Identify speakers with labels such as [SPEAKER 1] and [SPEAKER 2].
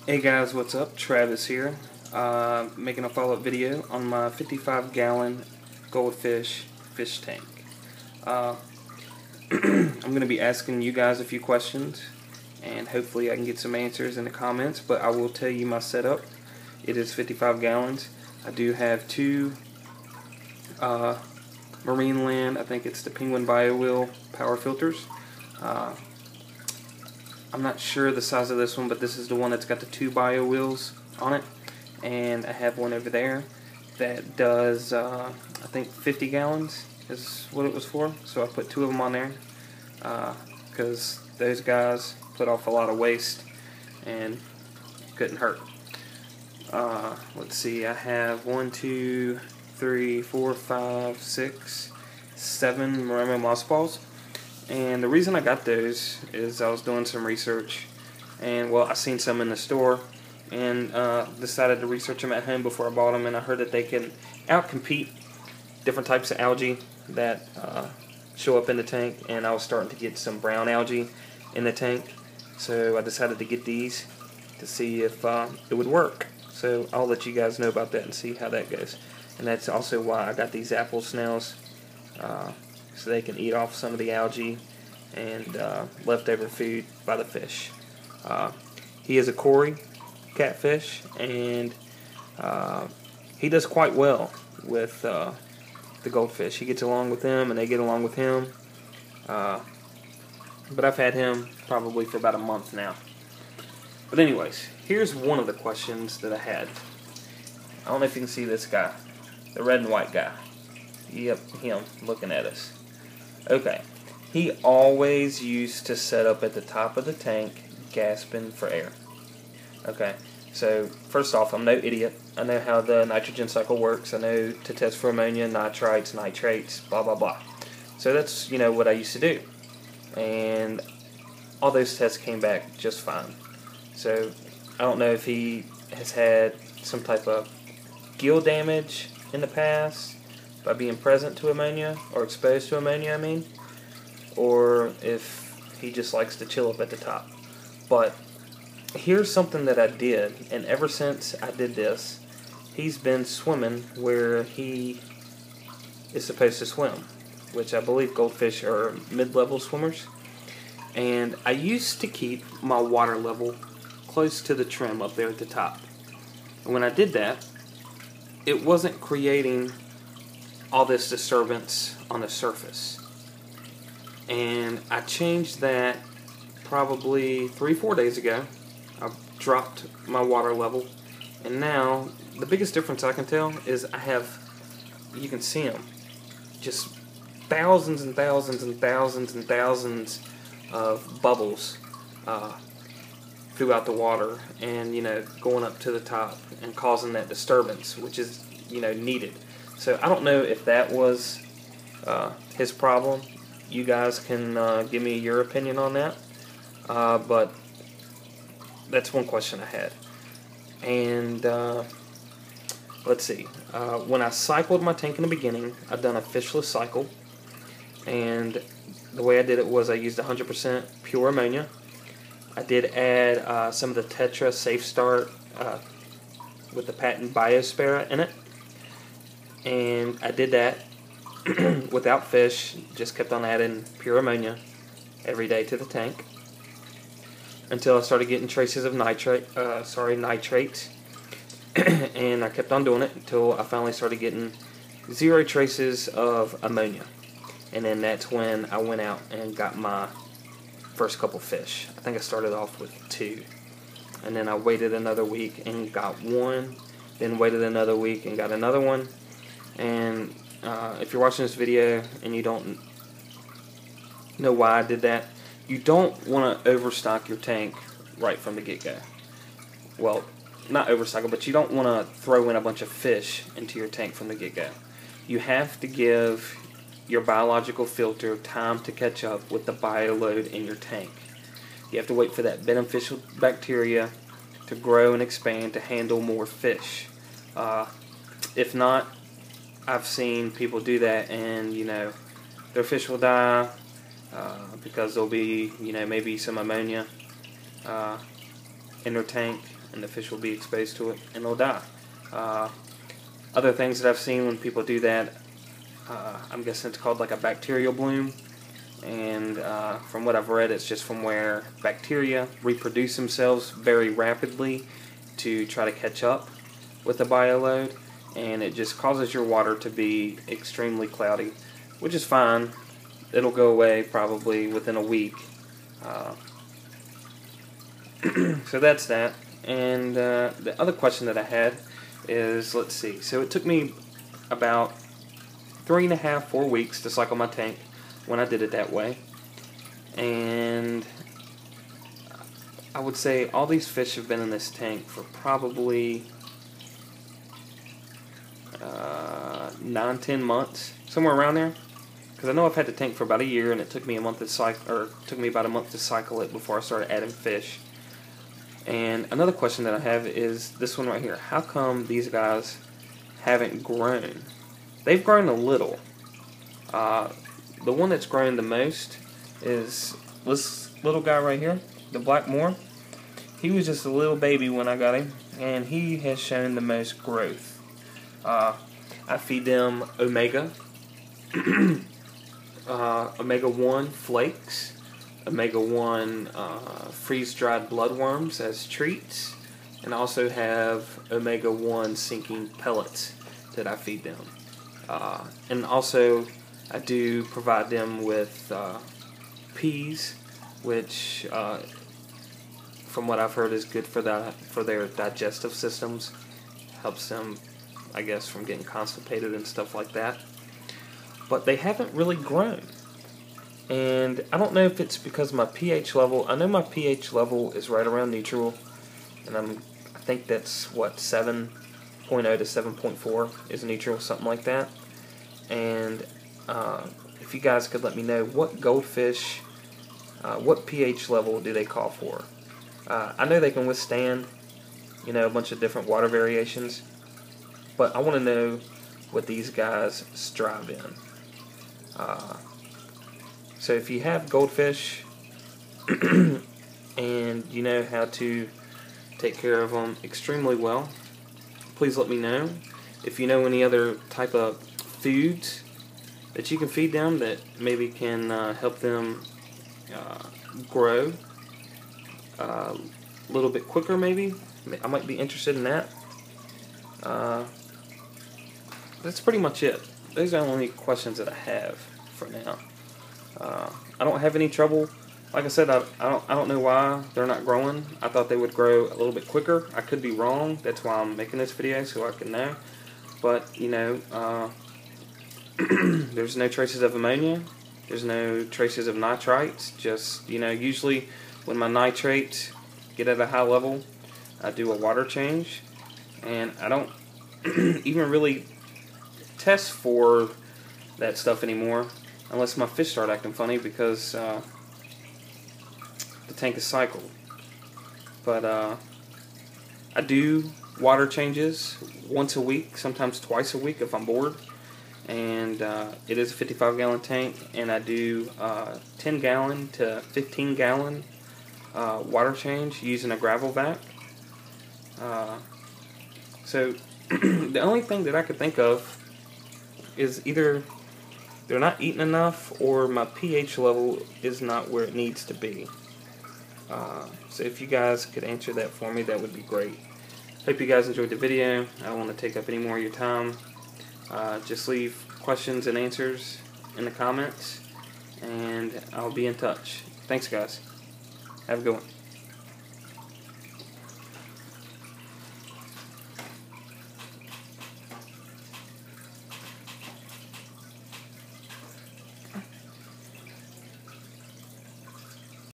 [SPEAKER 1] Hey guys, what's up? Travis here, making a follow-up video on my 55-gallon Goldfish fish tank. I'm going to be asking you guys a few questions, and hopefully I can get some answers in the comments, but I will tell you my setup. It is 55 gallons. I do have two Marine Land, I think it's the Penguin BioWheel power filters. I'm not sure the size of this one, but this is the one that's got the two bio on it, and I have one over there that does I think 50 gallons is what it was for, so I put two of them on there because those guys put off a lot of waste and couldn't hurt. Let's see, I have 1, 2, 3, 4, 5, 6, 7 marimo mothballs. And the reason I got those is I was doing some research, and well, I seen some in the store, and decided to research them at home before I bought them. And I heard that they can outcompete different types of algae that show up in the tank. And I was starting to get some brown algae in the tank, so I decided to get these to see if it would work. So I'll let you guys know about that and see how that goes. And that's also why I got these apple snails. So they can eat off some of the algae and leftover food by the fish. He is a Cory catfish, and he does quite well with the goldfish. He gets along with them, and they get along with him. But I've had him probably for about a month now. But anyways, here's one of the questions that I had. I don't know if you can see this guy, the red and white guy. Yep, him looking at us. Okay, he always used to set up at the top of the tank gasping for air. Okay, so first off, I'm no idiot. I know how the nitrogen cycle works. I know to test for ammonia, nitrites, nitrates, blah blah blah. So that's, you know, what I used to do, and all those tests came back just fine. So I don't know if he has had some type of gill damage in the past by being present to ammonia, or exposed to ammonia, I mean, or if he just likes to chill up at the top. But here's something that I did, and ever since I did this, he's been swimming where he is supposed to swim, which I believe goldfish are mid-level swimmers. And I used to keep my water level close to the trim up there at the top. And when I did that, it wasn't creating all this disturbance on the surface. And I changed that probably 3-4 days ago. I dropped my water level, and now the biggest difference I can tell is I have, you can see them, just thousands and thousands and thousands and thousands of bubbles throughout the water, and, you know, going up to the top and causing that disturbance, which is, you know, needed. So I don't know if that was his problem. You guys can give me your opinion on that. But that's one question I had. And let's see. When I cycled my tank in the beginning, I've done a fishless cycle. And the way I did it was I used 100% pure ammonia. I did add some of the Tetra Safe Start with the patent Biospera in it. And I did that without fish, just kept on adding pure ammonia every day to the tank until I started getting traces of nitrates, and I kept on doing it until I finally started getting 0 traces of ammonia. And then that's when I went out and got my first couple fish. I think I started off with 2, and then I waited another week and got 1, then waited another week and got another one. And if you're watching this video and you don't know why I did that, you don't want to overstock your tank right from the get-go. Well, not overstock it, but you don't want to throw in a bunch of fish into your tank from the get-go. You have to give your biological filter time to catch up with the bio load in your tank. You have to wait for that beneficial bacteria to grow and expand to handle more fish. If not, I've seen people do that, and, you know, their fish will die because there'll be, you know, maybe some ammonia in their tank. and the fish will be exposed to it and they'll die. Other things that I've seen when people do that, I'm guessing it's called like a bacterial bloom, and from what I've read, it's just from where bacteria reproduce themselves very rapidly to try to catch up with the bioload, and it just causes your water to be extremely cloudy, which is fine. It'll go away probably within a week. So that's that. And the other question that I had is, let's see, so it took me about 3.5, 4 weeks to cycle my tank when I did it that way, and I would say all these fish have been in this tank for probably 9-10 months, somewhere around there, because I know I've had the tank for about a year, and it took me a month to cycle, or took me about a month to cycle it before I started adding fish. And another question that I have is this one right here. How come these guys haven't grown? They've grown a little. The one that's grown the most is this little guy right here, the black Moor. He was just a little baby when I got him, and he has shown the most growth. I feed them omega, omega-1 flakes, omega-1 freeze-dried bloodworms as treats, and I also have omega-1 sinking pellets that I feed them. And also I do provide them with peas, which from what I've heard is good for their digestive systems. Helps them, I guess, from getting constipated and stuff like that. But they haven't really grown. And I don't know if it's because of my pH level. I know my pH level is right around neutral, and I think that's what, 7.0 to 7.4 is neutral, something like that. And if you guys could let me know what goldfish, what pH level do they call for? I know they can withstand, a bunch of different water variations, but I want to know what these guys strive in. So if you have goldfish and you know how to take care of them extremely well, please let me know. If you know any other type of foods that you can feed them that maybe can help them grow a little bit quicker, maybe I might be interested in that. That's pretty much it. Those are the only questions that I have for now. I don't have any trouble. Like I said, I don't know why they're not growing. I thought they would grow a little bit quicker. I could be wrong. That's why I'm making this video, so I can know. But there's no traces of ammonia. There's no traces of nitrites. Just usually when my nitrates get at a high level, I do a water change, and I don't even really test for that stuff anymore unless my fish start acting funny, because the tank is cycled. But I do water changes once a week, sometimes twice a week if I'm bored, and it is a 55-gallon tank, and I do 10-gallon to 15-gallon water change using a gravel vac. So the only thing that I could think of is either they're not eating enough or my pH level is not where it needs to be. So if you guys could answer that for me, that would be great. Hope you guys enjoyed the video. I don't want to take up any more of your time. Just leave questions and answers in the comments, and I'll be in touch. Thanks, guys. Have a good one.